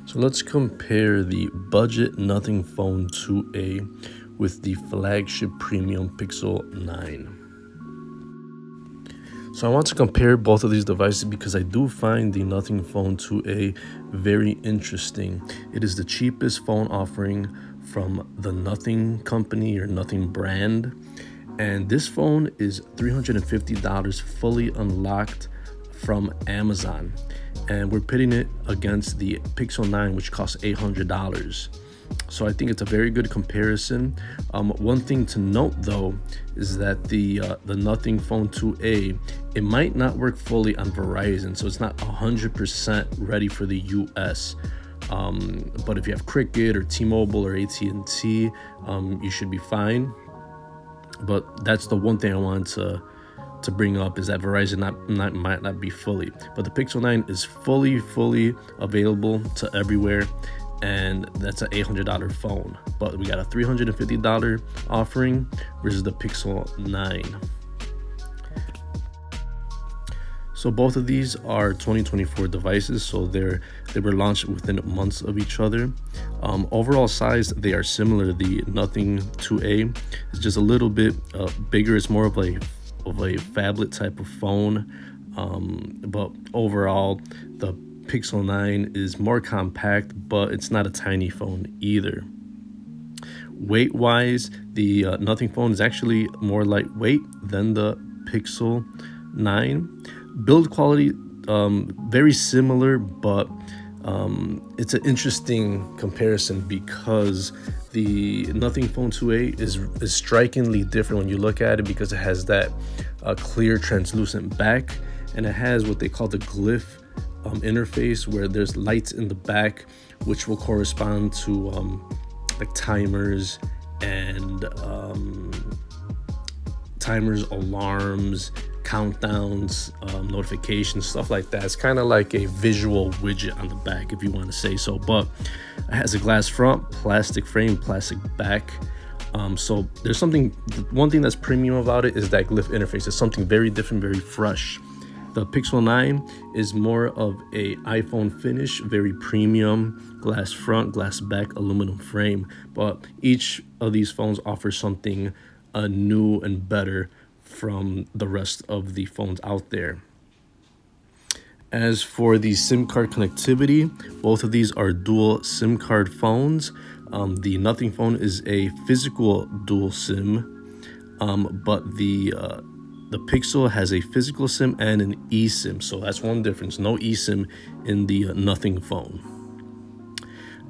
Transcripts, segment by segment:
So let's compare the budget Nothing Phone 2A with the Flagship Premium Pixel 9. So I want to compare both of these devices because I do find the Nothing Phone 2A very interesting. It is the cheapest phone offering from the Nothing company or Nothing brand. And this phone is $350 fully unlocked from Amazon. And we're pitting it against the Pixel 9, which costs $800. So I think it's a very good comparison. One thing to note though is that the Nothing Phone 2A, it might not work fully on Verizon, so it's not 100% ready for the US. But if you have Cricket or T-Mobile or AT&T, you should be fine. But that's the one thing I wanted to bring up, is that Verizon might not be fully. But the Pixel 9 is fully available to everywhere, and that's an $800 phone. But we got a $350 offering versus the Pixel 9. So both of these are 2024 devices, so they were launched within months of each other. Overall size, they are similar. The Nothing 2A is just a little bit bigger. It's more of a phablet type of phone, but overall the Pixel 9 is more compact, but it's not a tiny phone either. Weight wise, the Nothing Phone is actually more lightweight than the Pixel 9. Build quality, very similar, but it's an interesting comparison because the Nothing Phone 2A is strikingly different when you look at it, because it has that clear translucent back, and it has what they call the glyph interface, where there's lights in the back which will correspond to like timers and alarms, countdowns, notifications, stuff like that. It's kind of like a visual widget on the back, if you want to say so. But it has a glass front, plastic frame, plastic back. So there's one thing that's premium about it is that glyph interface. It's something very different, very fresh. The Pixel 9 is more of a iPhone finish, very premium, glass front, glass back, aluminum frame. But each of these phones offers something new and better from the rest of the phones out there. As for the SIM card connectivity, both of these are dual SIM card phones. The Nothing Phone is a physical dual SIM, but the Pixel has a physical SIM and an eSIM, so that's one difference. No eSIM in the Nothing Phone.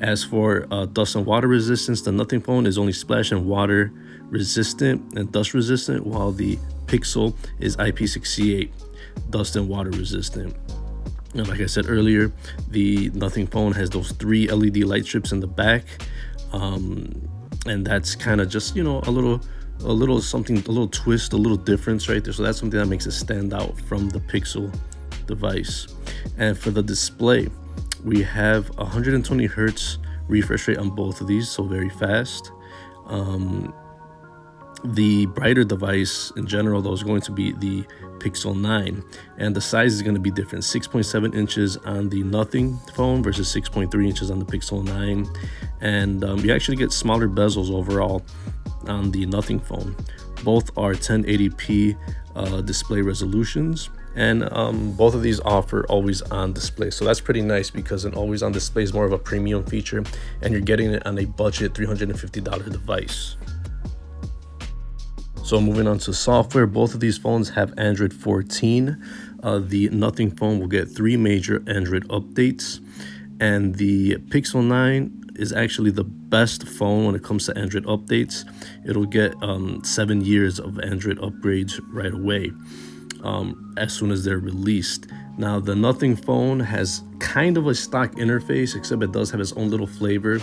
As for dust and water resistance, the Nothing Phone is only splash and water resistant and dust resistant, while the Pixel is IP68 dust and water resistant. And like I said earlier, the Nothing Phone has those 3 LED light strips in the back, and that's kind of just, a little something, a little twist, a little difference right there. So that's something that makes it stand out from the Pixel device. And for the display, we have 120 hertz refresh rate on both of these, so very fast. The brighter device in general, though, is going to be the Pixel 9, and the size is going to be different. 6.7 inches on the Nothing Phone versus 6.3 inches on the Pixel 9, and you actually get smaller bezels overall on the Nothing Phone. Both are 1080p display resolutions, and both of these offer always on display, so that's pretty nice because an always on display is more of a premium feature, and you're getting it on a budget $350 device. So moving on to software, both of these phones have Android 14. The Nothing Phone will get 3 major Android updates, and the Pixel 9 is actually the best phone when it comes to Android updates. It'll get 7 years of Android upgrades right away, as soon as they're released. Now, the Nothing Phone has kind of a stock interface, except it does have its own little flavor.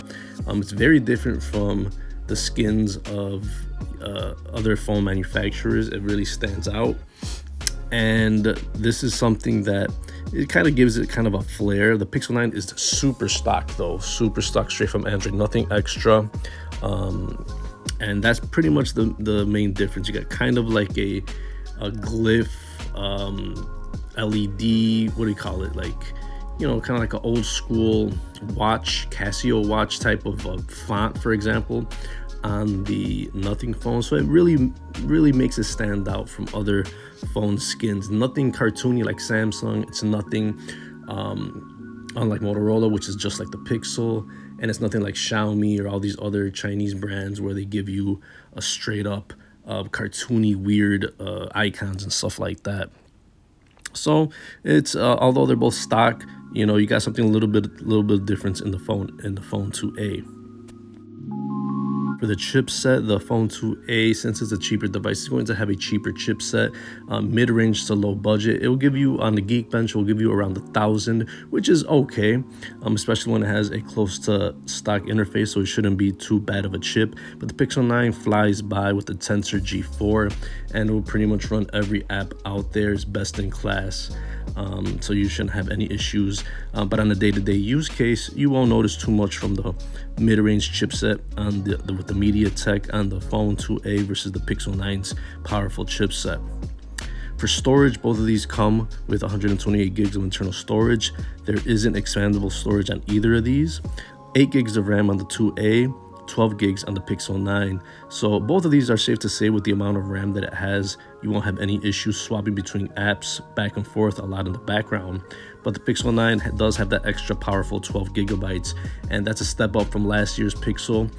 It's very different from the skins of other phone manufacturers. It really stands out, and this is something that it kind of gives it kind of a flair. The Pixel 9 is super stock though, super stock straight from Android, nothing extra, and that's pretty much the main difference. You got kind of like a glyph LED, what do you call it, like kind of like an old school watch, Casio watch type of font, for example, on the Nothing phone. So it really makes it stand out from other phone skins. Nothing cartoony like Samsung. It's nothing unlike Motorola, which is just like the Pixel, and it's nothing like Xiaomi or all these other Chinese brands where they give you a straight up cartoony weird icons and stuff like that. So it's although they're both stock, you got something a little bit difference in the phone 2A. For the chipset, the phone 2A, since it's a cheaper device, is going to have a cheaper chipset, mid-range to low budget. It will give you, on the Geekbench, will give you around 1,000, which is okay, especially when it has a close to stock interface, so it shouldn't be too bad of a chip. But the Pixel 9 flies by with the Tensor G4, and it will pretty much run every app out there. It's best in class. So you shouldn't have any issues. But on a day-to-day use case, you won't notice too much from the mid-range chipset on with the MediaTek on the phone 2A versus the Pixel 9's powerful chipset. For storage, both of these come with 128 gigs of internal storage. There isn't expandable storage on either of these. 8 gigs of RAM on the 2A, 12 gigs on the Pixel 9. So both of these are safe to say with the amount of RAM that it has, you won't have any issues swapping between apps back and forth a lot in the background. But the Pixel 9 does have that extra powerful 12 gigabytes, and that's a step up from last year's Pixel.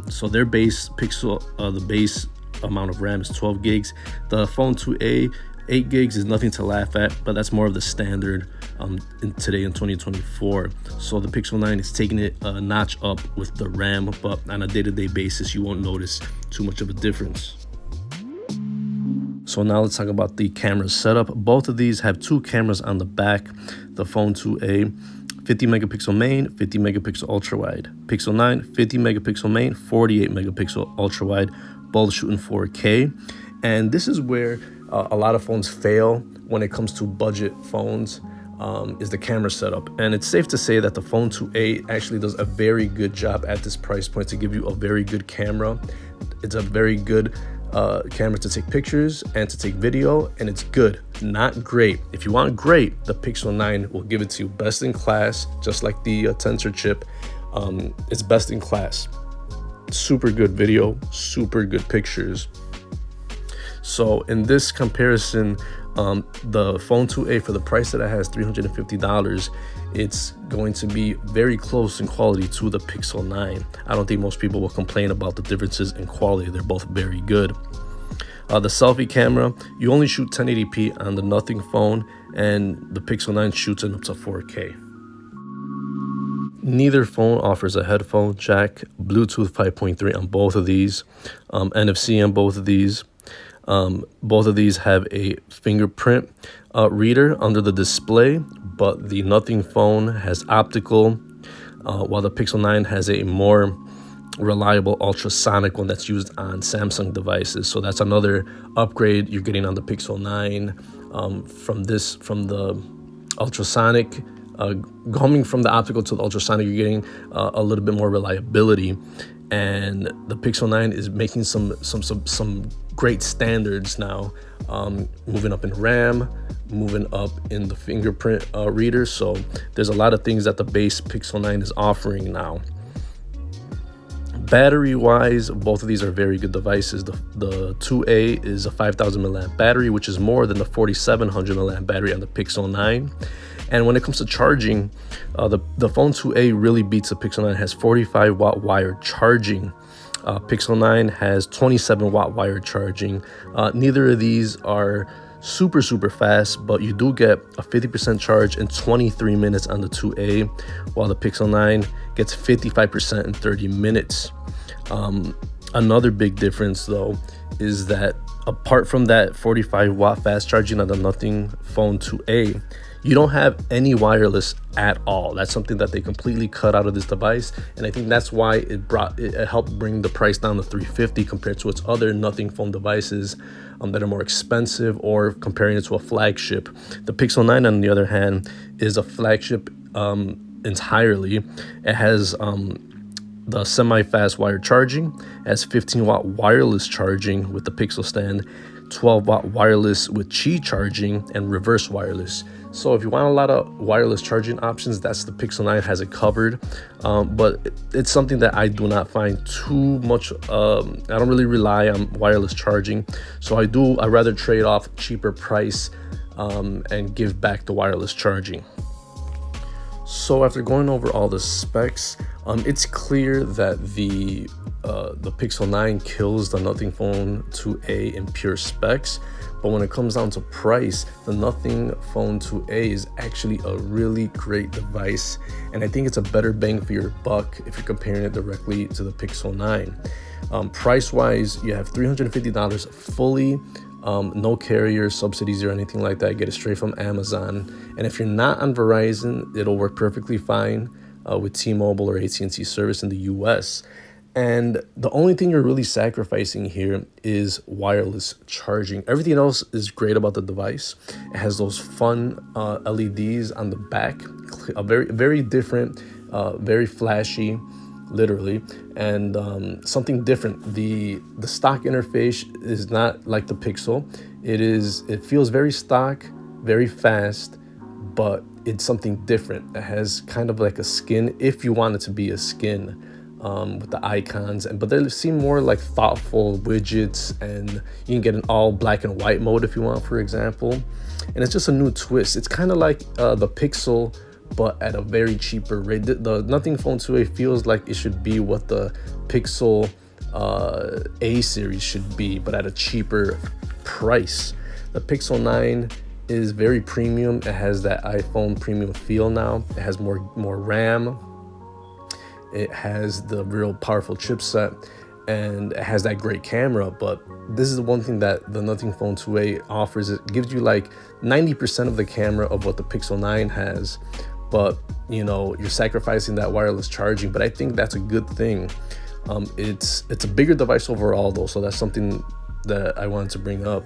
So their base Pixel, the base amount of RAM is 12 gigs. The phone 2A, 8 gigs is nothing to laugh at, but that's more of the standard today in 2024. So the Pixel 9 is taking it a notch up with the RAM, but on a day-to-day basis, you won't notice too much of a difference. So now let's talk about the camera setup. Both of these have 2 cameras on the back. The phone 2A, 50 megapixel main, 50 megapixel ultra wide. Pixel 9, 50 megapixel main, 48 megapixel ultra wide, both shooting 4K. And this is where a lot of phones fail when it comes to budget phones, is the camera setup. And it's safe to say that the phone 2A actually does a very good job at this price point to give you a very good camera. It's a very good camera to take pictures and to take video, and it's good, not great. If you want great, the Pixel 9 will give it to you best in class, just like the Tensor chip. It's best in class. Super good video, super good pictures. So in this comparison, the phone 2A, for the price that it has, $350, it's going to be very close in quality to the Pixel 9. I don't think most people will complain about the differences in quality. They're both very good. The selfie camera, you only shoot 1080p on the Nothing phone, and the Pixel 9 shoots in up to 4K. Neither phone offers a headphone jack, Bluetooth 5.3 on both of these, NFC on both of these. Both of these have a fingerprint reader under the display, but the Nothing phone has optical, while the Pixel 9 has a more reliable ultrasonic one that's used on Samsung devices. So that's another upgrade you're getting on the Pixel 9 from the ultrasonic. Going from the optical to the ultrasonic, you're getting a little bit more reliability. And the Pixel 9 is making some great standards now, moving up in RAM, moving up in the fingerprint reader. So there's a lot of things that the base Pixel 9 is offering now. Battery wise, both of these are very good devices. The 2A is a 5,000 milliamp battery, which is more than the 4,700 milliamp battery on the Pixel 9. And when it comes to charging, the phone 2A really beats the Pixel 9. It has 45 watt wired charging. Pixel 9 has 27 watt wired charging. Neither of these are super fast, but you do get a 50% charge in 23 minutes on the 2A, while the Pixel 9 gets 55% in 30 minutes. Another big difference though is that apart from that 45 watt fast charging on the Nothing phone 2A, you don't have any wireless at all. That's something that they completely cut out of this device, and I think that's why it helped bring the price down to $350 compared to its other Nothing phone devices that are more expensive, or comparing it to a Flagship. The Pixel 9, on the other hand, is a Flagship entirely. It has the semi-fast wired charging, it has 15 watt wireless charging with the Pixel stand, 12 watt wireless with Qi charging, and reverse wireless. So if you want a lot of wireless charging options, that's the Pixel 9 has it covered. But it's something that I do not find too much. I don't really rely on wireless charging. So I rather trade off cheaper price and give back the wireless charging. So after going over all the specs, it's clear that the Pixel 9 kills the Nothing Phone 2a in pure specs. But when it comes down to price, the Nothing Phone 2a is actually a really great device. And I think it's a better bang for your buck if you're comparing it directly to the Pixel 9. Price-wise, you have $350 fully. No carrier subsidies or anything like that. Get it straight from Amazon. And if you're not on Verizon, it'll work perfectly fine with T-Mobile or AT&T service in the US. And the only thing you're really sacrificing here is wireless charging. Everything else is great about the device. It has those fun LEDs on the back, a very different, very flashy, literally, and something different. The stock interface is not like the Pixel. It feels very stock, very fast, but it's something different. It has kind of like a skin, if you want it to be a skin, with the icons, but they seem more like thoughtful widgets, and you can get an all black and white mode if you want, for example. And it's just a new twist. It's kind of like the Pixel, but at a very cheaper rate. The Nothing Phone 2a feels like it should be what the Pixel A series should be, but at a cheaper price. The Pixel 9 is very premium. It has that iPhone premium feel now. It has more RAM. It has the real powerful chipset, and it has that great camera. But this is the one thing that the Nothing Phone 2a offers. It gives you like 90% of the camera of what the Pixel 9 has, but you know, you're sacrificing that wireless charging. But I think that's a good thing. It's a bigger device overall though, so that's something that I wanted to bring up.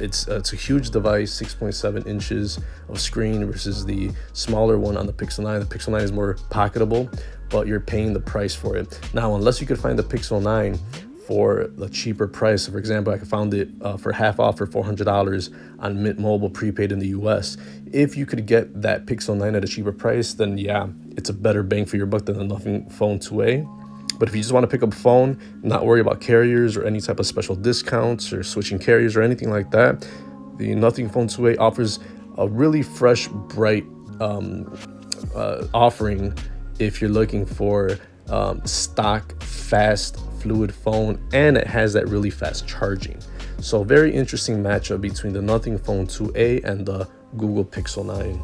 It's a huge device, 6.7 inches of screen versus the smaller one on the Pixel 9. The Pixel 9 is more pocketable, but you're paying the price for it. Now, unless you could find the Pixel 9 for the cheaper price, for example, I found it for half off for $400 on Mint Mobile prepaid in the US. If you could get that Pixel 9 at a cheaper price, then yeah, it's a better bang for your buck than the Nothing Phone 2a. But if you just want to pick up a phone, not worry about carriers or any type of special discounts or switching carriers or anything like that, the Nothing Phone 2a offers a really fresh, bright offering if you're looking for stock, fast, fluid phone, and it has that really fast charging. So very interesting matchup between the Nothing Phone 2a and the Google Pixel 9.